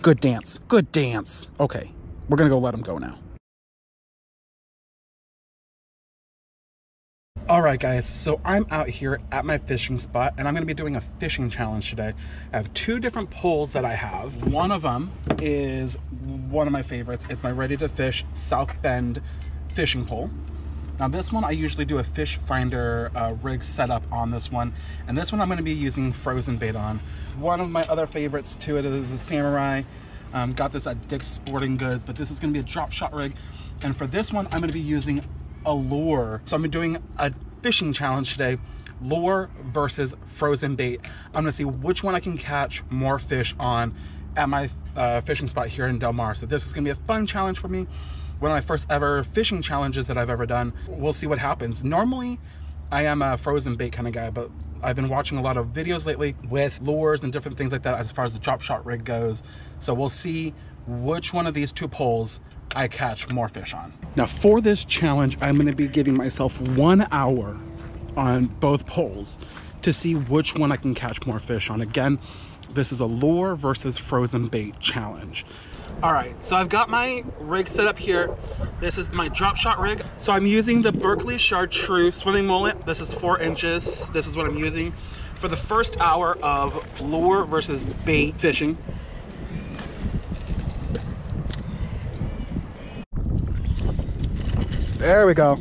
Good dance. Good dance. Okay, we're gonna go let him go now. All right, guys, so I'm out here at my fishing spot and I'm gonna be doing a fishing challenge today. I have two different poles that I have. One of them is one of my favorites. It's my Ready to Fish South Bend fishing pole. Now this one, I usually do a fish finder rig setup on this one. And this one I'm gonna be using frozen bait on. One of my other favorites to it is a Samurai. Got this at Dick's Sporting Goods, but this is gonna be a drop shot rig. And for this one, I'm gonna be using a lure. So I'm doing a fishing challenge today, lure versus frozen bait. I'm gonna see which one I can catch more fish on at my fishing spot here in Del Mar. So this is gonna be a fun challenge for me. One of my first ever fishing challenges that I've ever done. We'll see what happens. Normally, I am a frozen bait kind of guy, but I've been watching a lot of videos lately with lures and different things like that as far as the drop shot rig goes. So we'll see which one of these two poles I catch more fish on. Now for this challenge, I'm gonna be giving myself 1 hour on both poles to see which one I can catch more fish on. Again, this is a lure versus frozen bait challenge. All right, so I've got my rig set up here. This is my drop shot rig. So I'm using the Berkley Chartreuse swimming mullet. This is 4 inches. This is what I'm using for the first hour of lure versus bait fishing. There we go.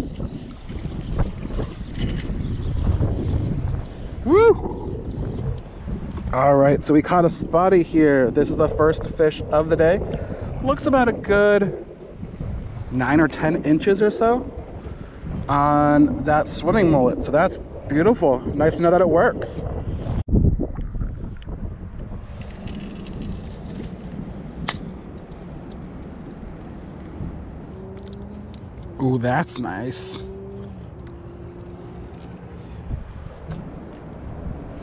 Woo! All right, so we caught a spotty here. This is the first fish of the day. Looks about a good 9 or 10 inches or so on that swimming mullet. So that's beautiful. Nice to know that it works. Ooh, that's nice.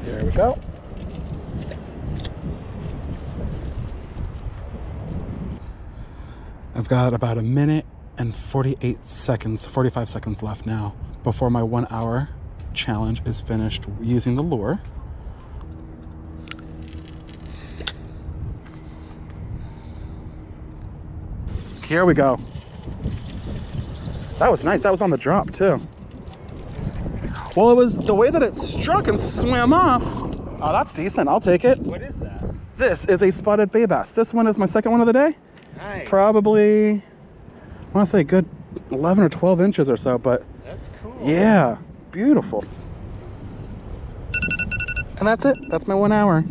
There we go. I've got about 1 minute and 45 seconds left now before my 1 hour challenge is finished using the lure. Here we go. That was nice. That was on the drop too. Well, it was the way that it struck and swam off. Oh, that's decent. I'll take it. What is that? This is a spotted bay bass. This one is my second one of the day. Nice. Probably, I want to say a good 11 or 12 inches or so, but that's cool. Yeah, beautiful. And that's it. That's my 1 hour.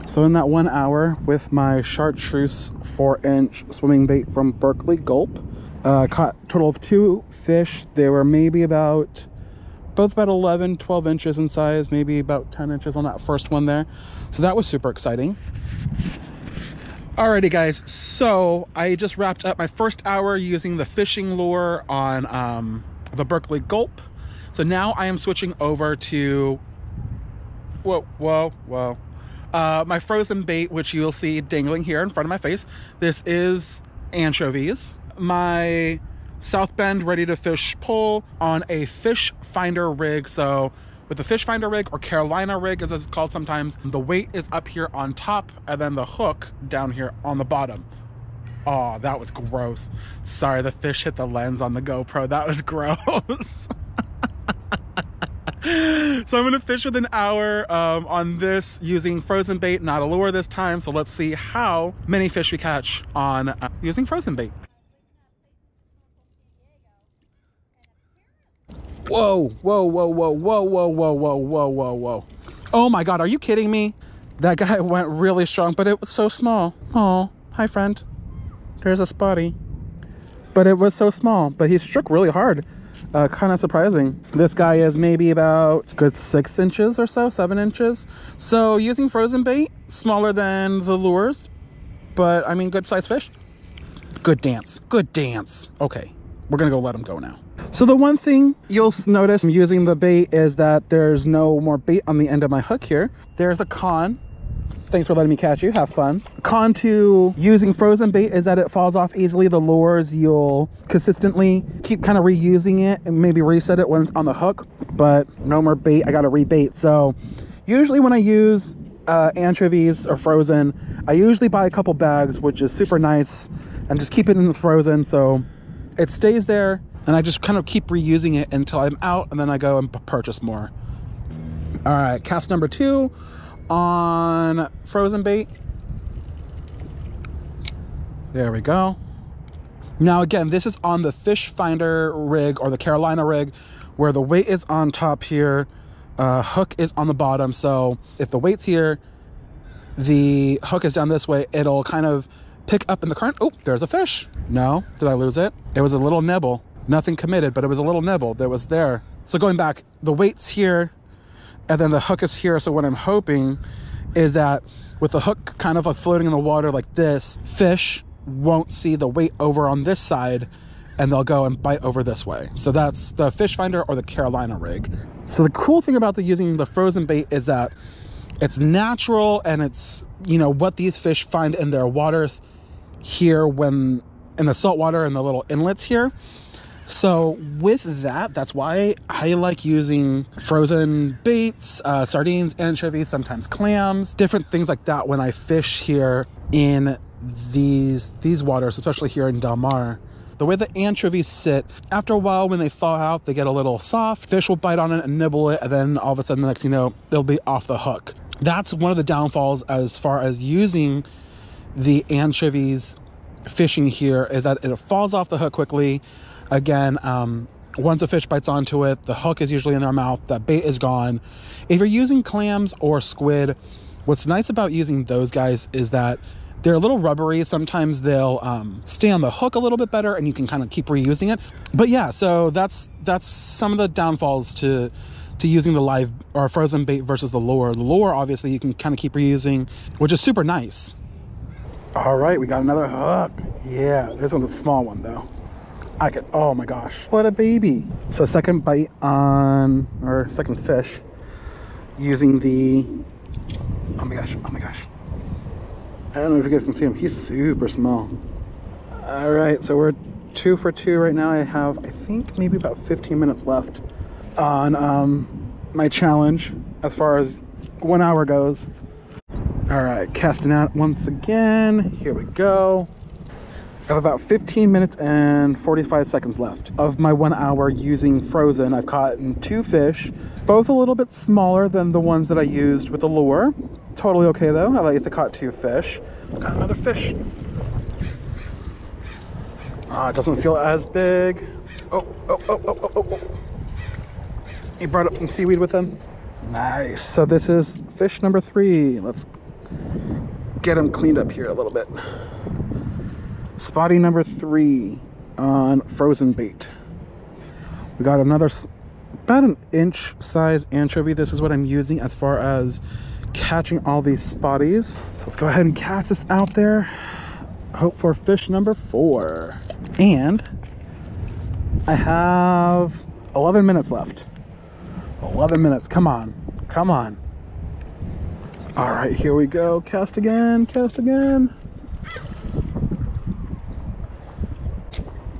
So in that 1 hour with my Chartreuse 4-inch swimming bait from Berkley Gulp, caught a total of 2 fish. They were maybe both about 11, 12 inches in size, maybe about 10 inches on that first one there. So that was super exciting. Alrighty guys, so I just wrapped up my first hour using the fishing lure on the Berkley Gulp. So now I am switching over to, my frozen bait, which you'll see dangling here in front of my face. This is anchovies. My South Bend Ready to Fish pole on a fish finder rig. So with the fish finder rig, or Carolina rig as it's called sometimes, the weight is up here on top and then the hook down here on the bottom. Oh, that was gross. Sorry, the fish hit the lens on the GoPro. That was gross. So I'm gonna fish with an hour on this using frozen bait, not a lure this time. So let's see how many fish we catch on using frozen bait. Whoa, whoa, whoa, whoa, whoa, whoa, whoa, whoa, whoa, whoa, whoa. Oh my God, are you kidding me? That guy went really strong, but it was so small. Oh, hi friend. There's a spotty. But it was so small, but he struck really hard. Kind of surprising. This guy is maybe about good 6 inches or so, 7 inches. So using frozen bait, smaller than the lures, but I mean, good size fish. Good dance, good dance. Okay, we're gonna go let him go now. So the one thing you'll notice using the bait is that there's no more bait on the end of my hook here. There's a con. Thanks for letting me catch you. Have fun. Con to using frozen bait is that it falls off easily. The lures, you'll consistently keep kind of reusing it and maybe reset it when it's on the hook, but no more bait. I got to rebait. So usually when I use anchovies are frozen, I usually buy a couple bags, which is super nice, and just keep it in the frozen so it stays there, and I just kind of keep reusing it until I'm out, and then I go and purchase more. All right, cast number 2 on frozen bait. There we go. Now again, this is on the fish finder rig, or the Carolina rig, where the weight is on top here, hook is on the bottom. So if the weight's here, the hook is down this way, it'll kind of pick up in the current. Oh, there's a fish. No, did I lose it? It was a little nibble. Nothing committed, but it was a little nibble that was there. So going back, the weight's here, and then the hook is here. So what I'm hoping is that with the hook kind of like floating in the water like this, fish won't see the weight over on this side, and they'll go and bite over this way. So that's the fish finder or the Carolina rig. So the cool thing about using the frozen bait is that it's natural, and it's, you know, what these fish find in their waters here, when in the salt water and the little inlets here. So with that, that's why I like using frozen baits, sardines, anchovies, sometimes clams, different things like that when I fish here in these waters, especially here in Del Mar. The way the anchovies sit, after a while when they thaw out, they get a little soft. Fish will bite on it and nibble it, and then all of a sudden, the next thing you know, they'll be off the hook. That's one of the downfalls as far as using the anchovies fishing here, is that it falls off the hook quickly. Again, once a fish bites onto it, the hook is usually in their mouth, that bait is gone. If you're using clams or squid, what's nice about using those guys is that they're a little rubbery. Sometimes they'll stay on the hook a little bit better, and you can kind of keep reusing it. But yeah, so that's some of the downfalls to using the live or frozen bait versus the lure. The lure, obviously, you can kind of keep reusing, which is super nice. All right, we got another hook. Yeah, this one's a small one though. Oh my gosh, what a baby. So second bite on, or second fish, using the, oh my gosh. I don't know if you guys can see him. He's super small. All right, so we're 2 for 2 right now. I have, I think, maybe about 15 minutes left on my challenge as far as 1 hour goes. All right, casting out once again. Here we go. I have about 15 minutes and 45 seconds left of my 1 hour using frozen. I've caught 2 fish, both a little bit smaller than the ones that I used with the lure. Totally okay though. I like to caught 2 fish. Got another fish. It doesn't feel as big. Oh. He brought up some seaweed with him. Nice. So this is fish number 3. Let's get him cleaned up here a little bit. Spotty number 3 on frozen bait. We got another, about an inch size anchovy. This is what I'm using as far as catching all these spotties. So let's go ahead and cast this out there. Hope for fish number 4. And I have 11 minutes left. 11 minutes, come on. All right, here we go. Cast again.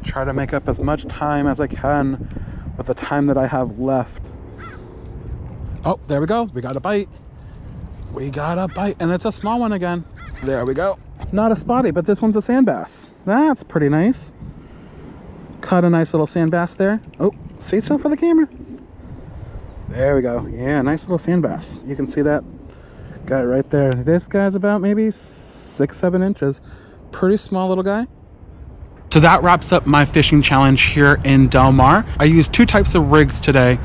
Try to make up as much time as I can with the time that I have left. Oh, there we go. We got a bite, and it's a small one again. There we go. Not a spotty, but this one's a sand bass. That's pretty nice. Caught a nice little sand bass there. Oh, stay still for the camera. There we go. Yeah, nice little sand bass. You can see that guy right there. This guy's about maybe 6-7 inches. Pretty small little guy. So that wraps up my fishing challenge here in Del Mar. I used 2 types of rigs today.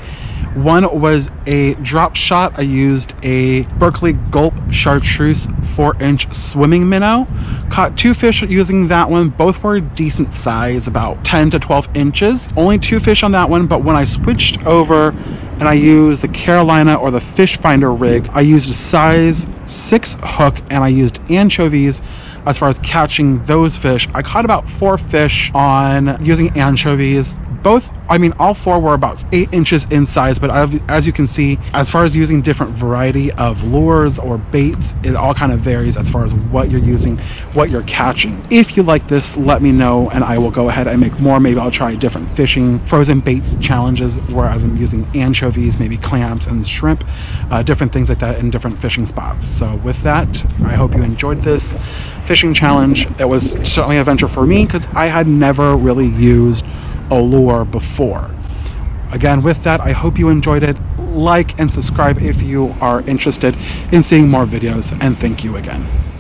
One was a drop shot. I used a Berkley Gulp Chartreuse 4-inch swimming minnow. Caught 2 fish using that one. Both were decent size, about 10 to 12 inches. Only 2 fish on that one, but when I switched over and I used the Carolina or the fish finder rig, I used a size 6 hook, and I used anchovies as far as catching those fish. I caught about 4 fish on using anchovies. both, I mean, all four were about 8 inches in size, but as you can see, as far as using different variety of lures or baits, it all kind of varies as far as what you're using, what you're catching. If you like this, let me know and I will go ahead and make more. Maybe I'll try different fishing frozen baits challenges, whereas I'm using anchovies, maybe clams and shrimp, different things like that in different fishing spots. So with that, I hope you enjoyed this fishing challenge. It was certainly an adventure for me because I had never really used a lure before. Again, with that, I hope you enjoyed it. Like and subscribe if you are interested in seeing more videos, and thank you again.